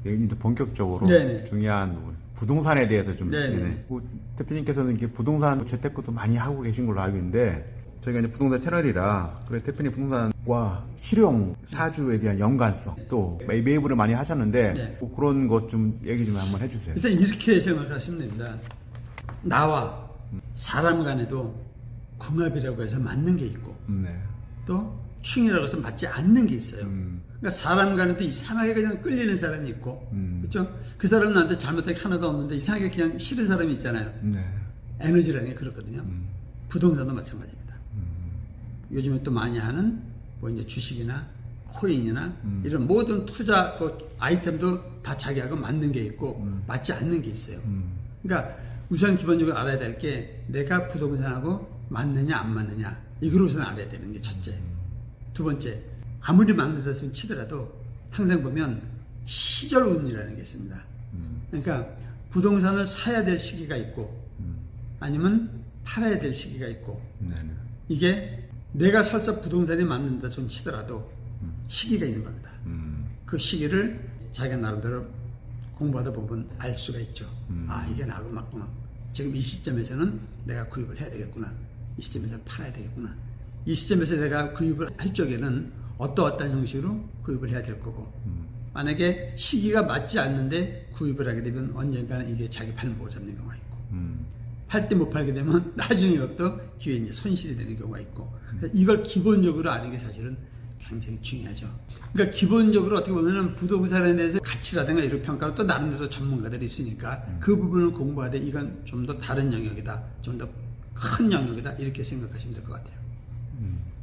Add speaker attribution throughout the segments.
Speaker 1: 이제 본격적으로
Speaker 2: 네네.
Speaker 1: 중요한 부동산에 대해서 좀
Speaker 2: 네네.
Speaker 1: 대표님께서는 이렇게 부동산 재테크도 많이 하고 계신 걸로 알고 있는데 저희가 이제 부동산 채널이라 그래 대표님 부동산과 실용 사주에 대한 연관성 또 매입을 많이 하셨는데
Speaker 2: 네.
Speaker 1: 그런 것 좀 얘기 좀 한번 해주세요.
Speaker 2: 일단 이렇게 생각하시면 됩니다. 나와 사람 간에도 궁합이라고 해서 맞는 게 있고
Speaker 1: 네.
Speaker 2: 또 충이라고 해서 맞지 않는 게 있어요. 그러니까 사람 간에도 이상하게 그냥 끌리는 사람이 있고 그렇죠? 그 사람은 나한테 잘못된 게 하나도 없는데 이상하게 그냥 싫은 사람이 있잖아요.
Speaker 1: 네.
Speaker 2: 에너지라는 게 그렇거든요. 부동산도 마찬가지입니다. 요즘에 또 많이 하는 뭐 이제 주식이나 코인이나 이런 모든 투자 그 아이템도 다 자기하고 맞는 게 있고 맞지 않는 게 있어요. 그러니까 우선 기본적으로 알아야 될 게 내가 부동산하고 맞느냐 안 맞느냐 이걸 우선 알아야 되는 게 첫째. 두 번째, 아무리 맞는다 손 치더라도 항상 보면 시절운이라는 게 있습니다. 그러니까 부동산을 사야 될 시기가 있고 아니면 팔아야 될 시기가 있고
Speaker 1: 네.
Speaker 2: 이게 내가 설사 부동산이 맞는다 손 치더라도 시기가 있는 겁니다. 그 시기를 자기가 나름대로 공부하다 보면 알 수가 있죠. 아, 이게 나하고 맞구나. 지금 이 시점에서는 내가 구입을 해야 되겠구나. 이 시점에서는 팔아야 되겠구나. 이 시점에서 내가 구입을 할 적에는 어떠한 형식으로 구입을 해야 될 거고 만약에 시기가 맞지 않는데 구입을 하게 되면 언젠가는 이게 자기 발목을 잡는 경우가 있고 팔 때 못 팔게 되면 나중에 이것도 기회에 이제 손실이 되는 경우가 있고 이걸 기본적으로 아는 게 사실은 굉장히 중요하죠. 그러니까 기본적으로 어떻게 보면은 부동산에 대해서 가치라든가 이런 평가를 또 나름대로 전문가들이 있으니까 그 부분을 공부하되 이건 좀 더 다른 영역이다. 좀 더 큰 영역이다. 이렇게 생각하시면 될 것 같아요.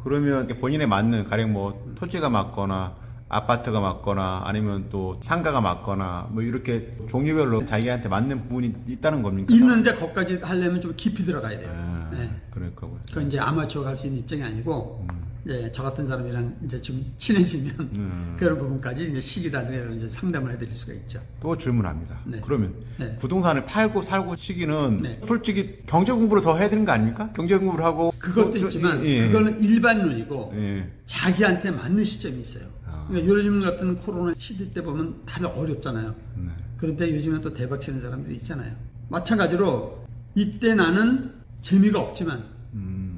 Speaker 1: 그러면 본인에 맞는 가령 뭐 토지가 맞거나 아파트가 맞거나 아니면 또 상가가 맞거나 뭐 이렇게 종류별로 자기한테 맞는 부분이 있다는 겁니까?
Speaker 2: 있는데 거기까지 하려면 좀 깊이 들어가야 돼요.
Speaker 1: 아,
Speaker 2: 네.
Speaker 1: 그럴 거고요.
Speaker 2: 그건 이제 아마추어가 할 수 있는 입장이 아니고, 이제 저 같은 사람이랑 이제 좀 친해지면 그런 부분까지 이제 시기라든가 이런 이제 상담을 해드릴 수가 있죠.
Speaker 1: 또 질문합니다.
Speaker 2: 네.
Speaker 1: 그러면
Speaker 2: 네.
Speaker 1: 부동산을 팔고 살고 시기는
Speaker 2: 네.
Speaker 1: 솔직히 경제 공부를 더 해야 되는 거 아닙니까? 경제 공부를 하고
Speaker 2: 그것도
Speaker 1: 또-
Speaker 2: 있지만,
Speaker 1: 예.
Speaker 2: 그거는 일반론이고,
Speaker 1: 예.
Speaker 2: 자기한테 맞는 시점이 있어요. 그러니까 요즘 같은 코로나 시대 때 보면 다들 어렵잖아요.
Speaker 1: 네.
Speaker 2: 그런데 요즘에 또 대박 치는 사람들이 있잖아요. 마찬가지로 이때 나는 재미가 없지만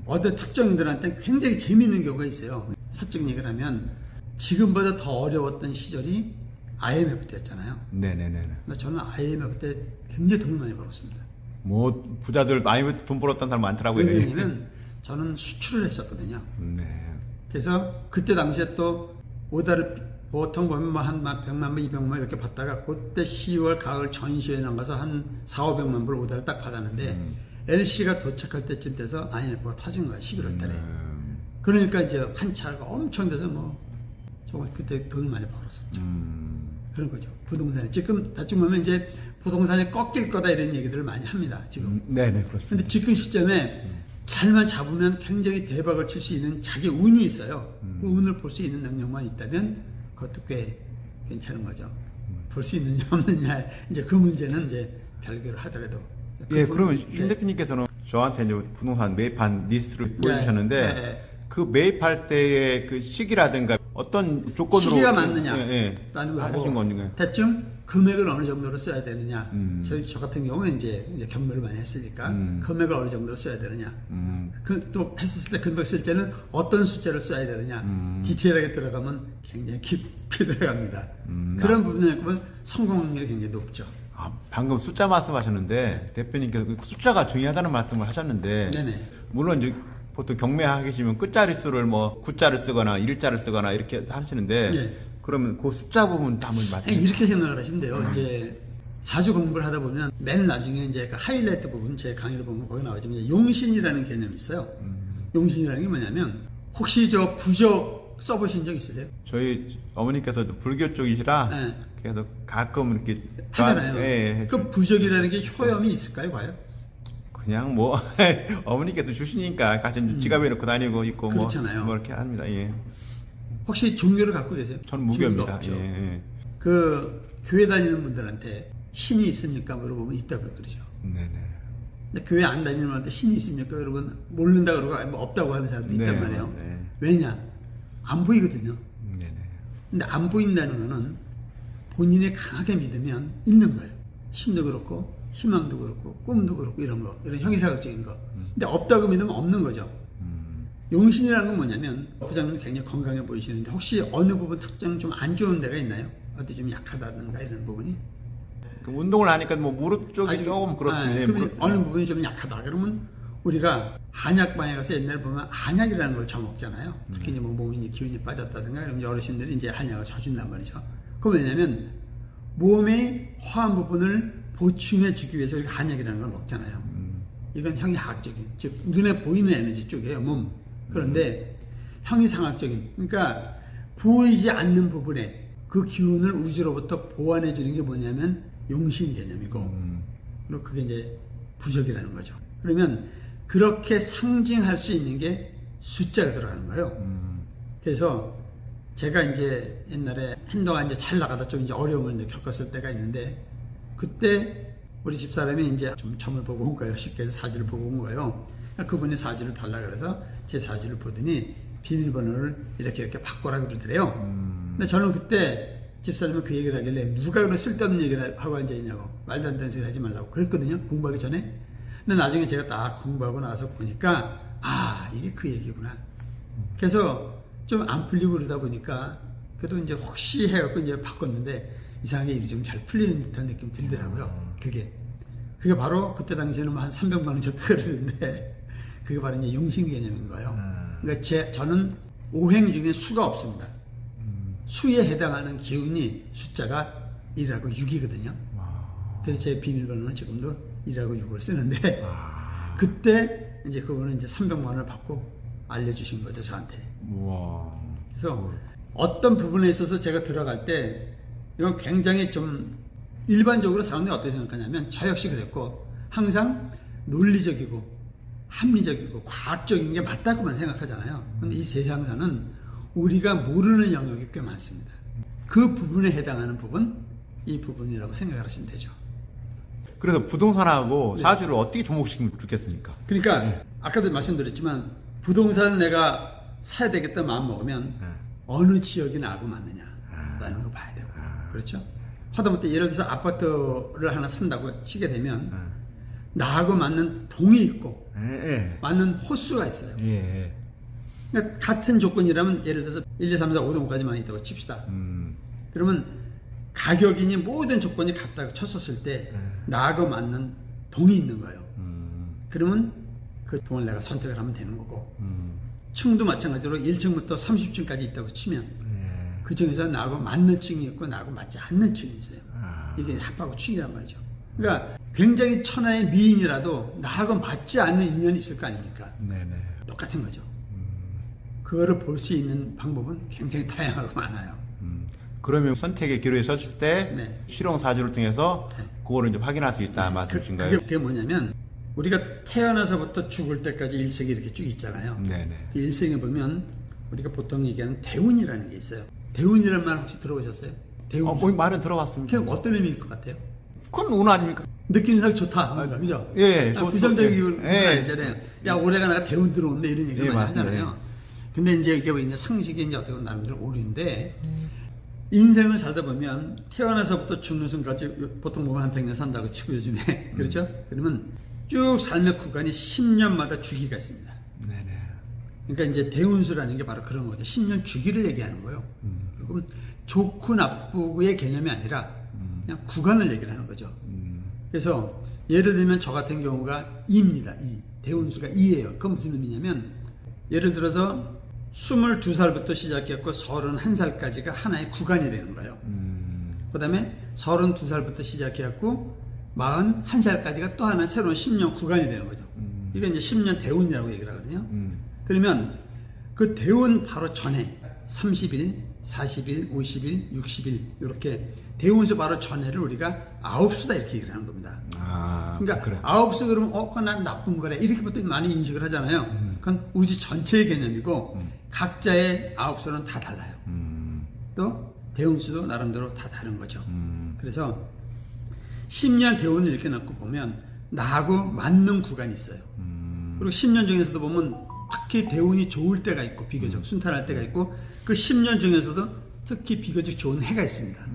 Speaker 2: 어떤 특정인들한테 굉장히 재미있는 경우가 있어요. 사적 얘기를 하면 지금보다 더 어려웠던 시절이 IMF 때였잖아요.
Speaker 1: 네네네.
Speaker 2: 그러니까 저는 IMF 때 굉장히 돈을 많이 벌었습니다.
Speaker 1: 뭐 부자들 많이 돈 벌었다는 사람 많더라고요.
Speaker 2: 왜냐하면 저는 수출을 했었거든요.
Speaker 1: 네.
Speaker 2: 그래서 그때 당시에 또 오다를 보통 보면 뭐 한 100만 부, 200만 부 이렇게 받다가 그때 10월 가을 전시회에 나가서 한 4, 500만 불 오다를 딱 받았는데 LC가 도착할 때쯤 돼서 IMF가 터진 거야 11월 달에. 그러니까 이제 환차가 엄청 돼서 뭐 정말 그때 돈을 많이 벌었었죠. 그런 거죠. 부동산이 지금 다쯤 보면 이제 부동산이 꺾일 거다 이런 얘기들을 많이 합니다. 지금.
Speaker 1: 네네 그렇습니다.
Speaker 2: 근데 지금 시점에 잘만 잡으면 굉장히 대박을 칠 수 있는 자기 운이 있어요. 그 운을 볼 수 있는 능력만 있다면 그것도 꽤 괜찮은 거죠. 볼 수 있느냐 없느냐 이제 그 문제는 이제 별개로 하더라도.
Speaker 1: 예, 그러면 신 대표님께서는 저한테 이제 부동산 매입한 리스트를 보여주셨는데
Speaker 2: 네.
Speaker 1: 그 매입할 때의 그 시기라든가 어떤 조건으로
Speaker 2: 시기가 맞느냐
Speaker 1: 예,
Speaker 2: 라는 거
Speaker 1: 하신 건가요?
Speaker 2: 대충 금액을 어느 정도로 써야 되느냐. 저 같은 경우는 이제 경매를 많이 했으니까 금액을 어느 정도로 써야 되느냐. 또 했을 때 금액 쓸 때는 어떤 숫자를 써야 되느냐. 디테일하게 들어가면 굉장히 깊이 들어갑니다. 그런 부분에 보면 성공 확률이 굉장히 높죠.
Speaker 1: 아, 방금 숫자 말씀하셨는데 대표님께서 그 숫자가 중요하다는 말씀을 하셨는데
Speaker 2: 네네.
Speaker 1: 물론 이제 보통 경매하시면 끝자릿수를 뭐 9자를 쓰거나 1자를 쓰거나 이렇게 하시는데
Speaker 2: 네.
Speaker 1: 그러면 그 숫자 부분 한번 말씀해 주세요.
Speaker 2: 이렇게 생각을 하시면 돼요. 이제 자주 공부를 하다 보면 맨 나중에 이제 그 하이라이트 부분 제 강의를 보면 거기 나오지만 이제 용신이라는 개념이 있어요. 용신이라는 게 뭐냐면 혹시 저 부적 써보신 적 있으세요?
Speaker 1: 저희 어머니께서 불교 쪽이시라
Speaker 2: 네.
Speaker 1: 그래서 가끔 이렇게
Speaker 2: 하잖아요.
Speaker 1: 예,
Speaker 2: 그 부적이라는 게 효염이 있을까요, 과연?
Speaker 1: 그냥 뭐 어머니께서 주시니까 같이 지갑에 넣고 다니고 있고
Speaker 2: 그렇잖아요.
Speaker 1: 뭐 이렇게 합니다. 예.
Speaker 2: 혹시 종교를 갖고 계세요?
Speaker 1: 전 무교입니다.
Speaker 2: 종교가 없죠.
Speaker 1: 예.
Speaker 2: 그 교회 다니는 분들한테 신이 있습니까? 물어보면 있다고 그러죠.
Speaker 1: 네네.
Speaker 2: 근데 교회 안 다니는 분한테 신이 있습니까? 여러분 모른다 그러고 뭐 없다고 하는 사람들이 있단
Speaker 1: 네,
Speaker 2: 말이에요.
Speaker 1: 네.
Speaker 2: 왜냐? 안 보이거든요.
Speaker 1: 네네.
Speaker 2: 근데 안 보인다는 거는 본인이 강하게 믿으면 있는 거예요. 신도 그렇고 희망도 그렇고 꿈도 그렇고 이런 형이사각적인 거. 근데 없다고 믿으면 없는 거죠. 용신이라는 건 뭐냐면 부장님 굉장히 건강해 보이시는데 혹시 어느 부분 특정 좀 안 좋은 데가 있나요? 어디 좀 약하다든가 이런 부분이?
Speaker 1: 그 운동을 하니까 뭐 무릎 쪽이 조금 그렇습니다.
Speaker 2: 그러면 어느 부분이 좀 약하다. 그러면 우리가 한약방에 가서 옛날에 보면 한약이라는 걸 저먹잖아요. 특히 이제 뭐 몸이 기운이 빠졌다든가 그러면 어르신들이 이제 한약을 줘준단 말이죠. 그건 왜냐면 몸의 화한 부분을 보충해 주기 위해서 우리가 한약이라는 걸 먹잖아요. 이건 형이학적인, 즉 눈에 보이는 에너지 쪽이에요, 몸. 그런데 형이상학적인, 그러니까 보이지 않는 부분에 그 기운을 우주로부터 보완해 주는 게 뭐냐면 용신 개념이고, 그리고 그게 이제 부적이라는 거죠. 그러면 그렇게 상징할 수 있는 게 숫자가 들어가는 거예요. 그래서 제가 이제 옛날에 한동안 이제 잘 나가다 좀 이제 어려움을 이제 겪었을 때가 있는데, 그때 우리 집사람이 이제 좀 점을 보고 온 거예요. 쉽게 해서 사주를 보고 온 거예요. 그분이 사주를 달라 그래서 제 사주를 보더니 비밀번호를 이렇게 바꿔라 그러더래요. 근데 저는 그때 집사람이 그 얘기를 하길래 누가 그런 쓸데없는 얘기를 하고 앉아있냐고, 말도 안 되는 소리 하지 말라고 그랬거든요. 공부하기 전에. 근데 나중에 제가 딱 공부하고 나서 보니까 이게 그 얘기구나. 그래서 좀 안 풀리고 그러다 보니까 그래도 이제 혹시 해갖고 이제 바꿨는데 이상하게 일이 좀 잘 풀리는 듯한 느낌이 들더라고요. 그게 바로 그때 당시에는 한 300만 원 줬다 그러는데 그게 바로 이제 용신 개념인 거예요. 그러니까 저는 오행 중에 수가 없습니다. 수에 해당하는 기운이 숫자가 1하고 6이거든요. 그래서 제 비밀번호는 지금도 1하고 6을 쓰는데 그때 이제 그거는 이제 300만 원을 받고 알려주신 거죠, 저한테. 그래서 어떤 부분에 있어서 제가 들어갈 때 이건 굉장히 좀 일반적으로 사람들이 어떻게 생각하냐면 저 역시 그랬고 항상 논리적이고 합리적이고 과학적인 게 맞다고만 생각하잖아요. 근데 이 세상사는 우리가 모르는 영역이 꽤 많습니다. 그 부분에 해당하는 부분, 이 부분이라고 생각을 하시면 되죠.
Speaker 1: 그래서 부동산하고 사주를 어떻게 접목시키면 좋겠습니까?
Speaker 2: 그러니까 아까도 말씀드렸지만 부동산을 내가 사야 되겠다 마음 먹으면 어느 지역이 나하고 맞느냐라는 거 봐야 되고, 그렇죠? 하다못해 예를 들어서 아파트를 하나 산다고 치게 되면 나하고 맞는 동이 있고 맞는 호수가 있어요. 그러니까 같은 조건이라면 예를 들어서 1, 2, 3, 4, 5, 5까지만 있다고 칩시다. 그러면 가격이니 모든 조건이 같다고 쳤었을 때 나하고 맞는 동이 있는 거예요. 그러면 그 동을 내가 선택을 하면 되는 거고, 층도 마찬가지로 1층부터 30층까지 있다고 치면 그 중에서 나하고 맞는 층이 있고 나하고 맞지 않는 층이 있어요. 이게 합하고 층이란 말이죠. 그러니까 굉장히 천하의 미인이라도 나하고 맞지 않는 인연이 있을 거 아닙니까? 똑같은 거죠. 그거를 볼 수 있는 방법은 굉장히 다양하고 많아요.
Speaker 1: 그러면 선택의 기로에 섰을 때 실용 사주를 통해서 그거를 이제 확인할 수 있다 말씀이신가요?
Speaker 2: 그게 뭐냐면 우리가 태어나서부터 죽을 때까지 일생이 이렇게 쭉 있잖아요. 그 일생에 보면 우리가 보통 얘기하는 대운이라는 게 있어요. 대운이라는 말 혹시 들어보셨어요? 대운.
Speaker 1: 말은 들어봤습니다.
Speaker 2: 그게 어떤 의미일 것 같아요?
Speaker 1: 그건 운 아닙니까?
Speaker 2: 느낌상 좋다. 그죠? 부정적인 운 아니잖아요. 야, 올해가 내가 대운 들어온다 이런 얘기를 많이 하잖아요. 근데 이제 이게 이제 상식이 이제 어떻게 보면 나름대로 오류인데, 인생을 살다 보면 태어나서부터 죽는 순간까지 보통 보면 한 100년 산다고 치고 요즘에 그렇죠? 그러면 쭉 삶의 구간이 10년마다 주기가 있습니다. 그러니까 이제 대운수라는 게 바로 그런 거죠. 10년 주기를 얘기하는 거예요. 그럼 좋고 나쁘고의 개념이 아니라 그냥 구간을 얘기를 하는 거죠. 그래서 예를 들면 저 같은 경우가 2입니다. 2. 대운수가 2예요. 그건 무슨 의미냐면 예를 들어서 22살부터 시작했고 31살까지가 하나의 구간이 되는 거예요. 그 다음에 32살부터 시작해갖고 41살까지가 또 하나 새로운 10년 구간이 되는 거죠. 이게 이제 10년 대운이라고 얘기를 하거든요. 그러면 그 대운 바로 전에 30일, 40일, 50일, 60일 이렇게 대운수 바로 전에를 우리가 9수다 이렇게 얘기를 하는 겁니다. 그러니까 그래. 9수 그러면 그건 난 나쁜 거래 이렇게 보통 많이 인식을 하잖아요. 그건 우주 전체의 개념이고 각자의 9수는 다 달라요. 또 대운수도 나름대로 다 다른 거죠. 그래서 10년 대운을 이렇게 놓고 보면 나하고 맞는 구간이 있어요. 그리고 10년 중에서도 보면 특히 대운이 좋을 때가 있고 비교적 순탄할 때가 있고 그 10년 중에서도 특히 비교적 좋은 해가 있습니다.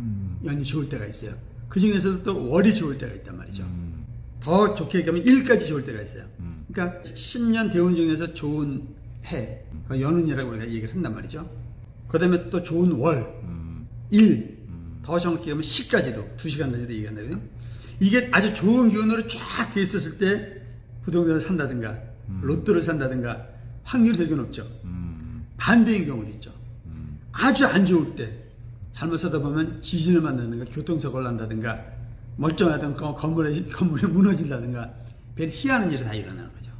Speaker 2: 연이 좋을 때가 있어요. 그 중에서도 또 월이 좋을 때가 있단 말이죠. 더 좋게 얘기하면 일까지 좋을 때가 있어요. 그러니까 10년 대운 중에서 좋은 해, 연운이라고 우리가 얘기를 한단 말이죠. 그 다음에 또 좋은 월, 일, 더 정확히 하면 시까지도 2시간 단위로 얘기한다고요. 이게 아주 좋은 기운으로 쫙 돼 있었을 때 부동산을 산다든가 로또를 산다든가 확률이 되게 높죠. 반대인 경우도 있죠. 아주 안 좋을 때 잘못 사다 보면 지진을 만나든가 교통사고를 난다든가 멀쩡하던 건물이 무너진다든가 별 희한한 일이 다 일어나는 거죠.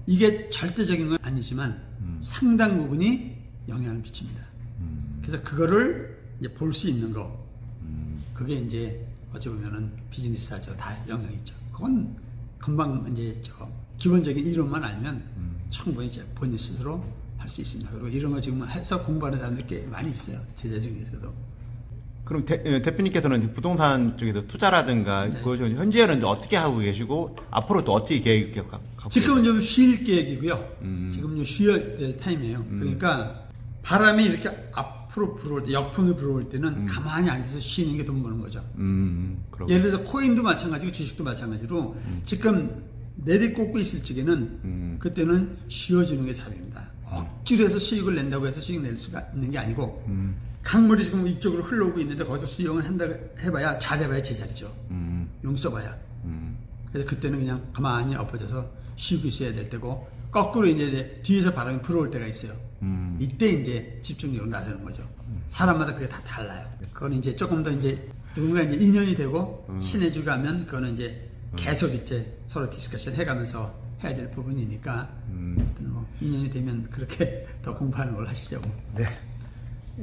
Speaker 2: 이게 절대적인 건 아니지만 상당 부분이 영향을 미칩니다. 그래서 그거를 이제 볼 수 있는 거, 그게 이제 어찌 보면은 비즈니스하죠. 다 영향이 있죠. 그건 금방 이제 기본적인 이론만 알면 충분히 이제 본인 스스로 할 수 있습니다. 그리고 이런 거 지금 해서 공부하는 사람들 꽤 많이 있어요. 제자 중에서도.
Speaker 1: 그럼 대표님께서는 이제 부동산 쪽에서 투자라든가
Speaker 2: 네.
Speaker 1: 그걸 현재는 어떻게 하고 계시고 앞으로 또 어떻게 계획 갖고
Speaker 2: 지금은
Speaker 1: 계세요?
Speaker 2: 좀 쉴 계획이고요. 지금 좀 쉬어야 될 타임이에요. 그러니까 바람이 이렇게 앞으로 불어올 때, 역풍이 불어올 때는 가만히 앉아서 쉬는 게 돈 버는 거죠.
Speaker 1: 그럼.
Speaker 2: 예를 들어서 코인도 마찬가지고 주식도 마찬가지로 지금 내리꽂고 있을 적에는 그때는 쉬어주는 게 답입니다. 억지로 해서 수익을 낸다고 해서 수익 낼 수가 있는 게 아니고 강물이 지금 이쪽으로 흘러오고 있는데 거기서 수익을 한다 해봐야 잘해봐야 제자리죠. 용 써봐야. 그래서 그때는 그냥 가만히 엎어져서 쉬고 있어야 될 때고 거꾸로 이제 뒤에서 바람이 불어올 때가 있어요. 이때 이제 집중력으로 나서는 거죠. 사람마다 그게 다 달라요. 그건 이제 조금 더 이제 누군가 이제 인연이 되고 친해지고 하면 그거는 이제 계속 이제 서로 디스커션 해가면서 해야 될 부분이니까 뭐 인연이 되면 그렇게 더 공부하는 걸 하시죠.
Speaker 1: 네.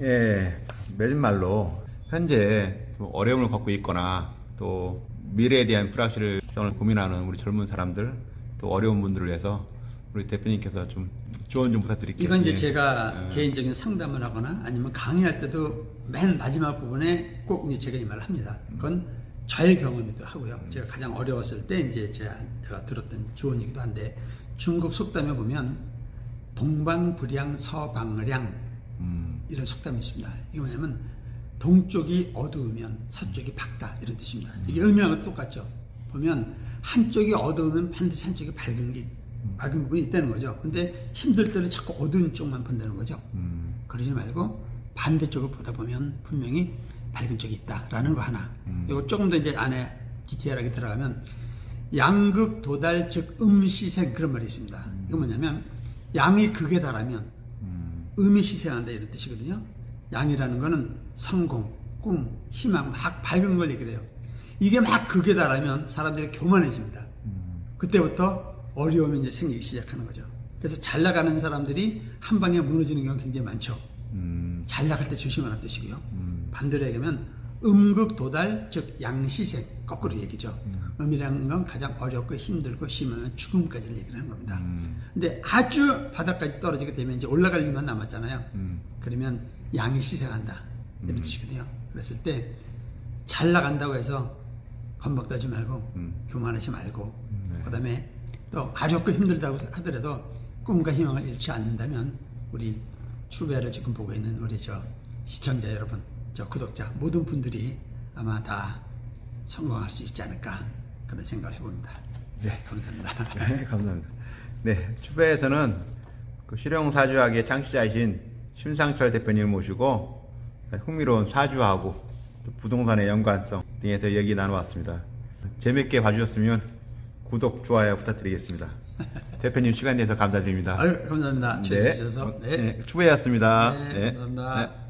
Speaker 1: 예, 매진말로 현재 좀 어려움을 겪고 있거나 또 미래에 대한 불확실성을 고민하는 우리 젊은 사람들 또 어려운 분들을 위해서 우리 대표님께서 좀 조언 좀 부탁드릴게요.
Speaker 2: 이건 이제
Speaker 1: 예.
Speaker 2: 제가 개인적인 상담을 하거나 아니면 강의할 때도 맨 마지막 부분에 꼭 이제 제가 이 말을 합니다. 그건 저의 경험이기도 하고요. 제가 가장 어려웠을 때 이제 제가 들었던 조언이기도 한데 중국 속담에 보면 동방불양 서방량 이런 속담이 있습니다. 이게 뭐냐면 동쪽이 어두우면 서쪽이 밝다 이런 뜻입니다. 이게 의미하고 똑같죠. 보면 한쪽이 어두우면 반드시 한쪽이 밝은 부분이 있다는 거죠. 근데 힘들 때는 자꾸 어두운 쪽만 본다는 거죠. 그러지 말고 반대쪽을 보다 보면 분명히 밝은 쪽이 있다라는 거 하나. 이거 조금 더 이제 안에 디테일하게 들어가면 양극 도달 즉 음시생 그런 말이 있습니다. 이거 뭐냐면 양이 극에 달하면 음이 시생한다 이런 뜻이거든요. 양이라는 거는 성공, 꿈, 희망, 막 밝은 걸 얘기를 해요. 이게 막 극에 달하면 사람들이 교만해집니다. 그때부터 어려움이 이제 생기기 시작하는 거죠. 그래서 잘 나가는 사람들이 한 방에 무너지는 경우가 굉장히 많죠. 잘 나갈 때 조심하라는 뜻이고요. 반대로 얘기하면 음극 도달 즉 양시생 거꾸로 얘기죠. 음이라는 건 가장 어렵고 힘들고 심하면 죽음까지를 얘기를 하는 겁니다. 근데 아주 바닥까지 떨어지게 되면 이제 올라갈 일만 남았잖아요. 그러면 양이 시생한다 이런 뜻이거든요. 그랬을 때 잘 나간다고 해서 겁먹다지 말고 교만하지 말고 그다음에 또 어렵고 힘들다고 하더라도 꿈과 희망을 잃지 않는다면 우리 추배를 지금 보고 있는 우리 시청자 여러분, 구독자 모든 분들이 아마 다 성공할 수 있지 않을까 그런 생각을 해봅니다.
Speaker 1: 네.
Speaker 2: 감사합니다.
Speaker 1: 네, 감사합니다. 네, 추배에서는 그 실용사주학의 창시자이신 심상철 대표님을 모시고 흥미로운 사주하고 또 부동산의 연관성 등에서 얘기 나눠왔습니다. 재밌게 봐주셨으면 구독, 좋아요 부탁드리겠습니다. 대표님 시간 내서 감사드립니다.
Speaker 2: 아유, 감사합니다.
Speaker 1: 네.
Speaker 2: 초대해 주셔서.
Speaker 1: 네, 추배였습니다.
Speaker 2: 네, 감사합니다.
Speaker 1: 네.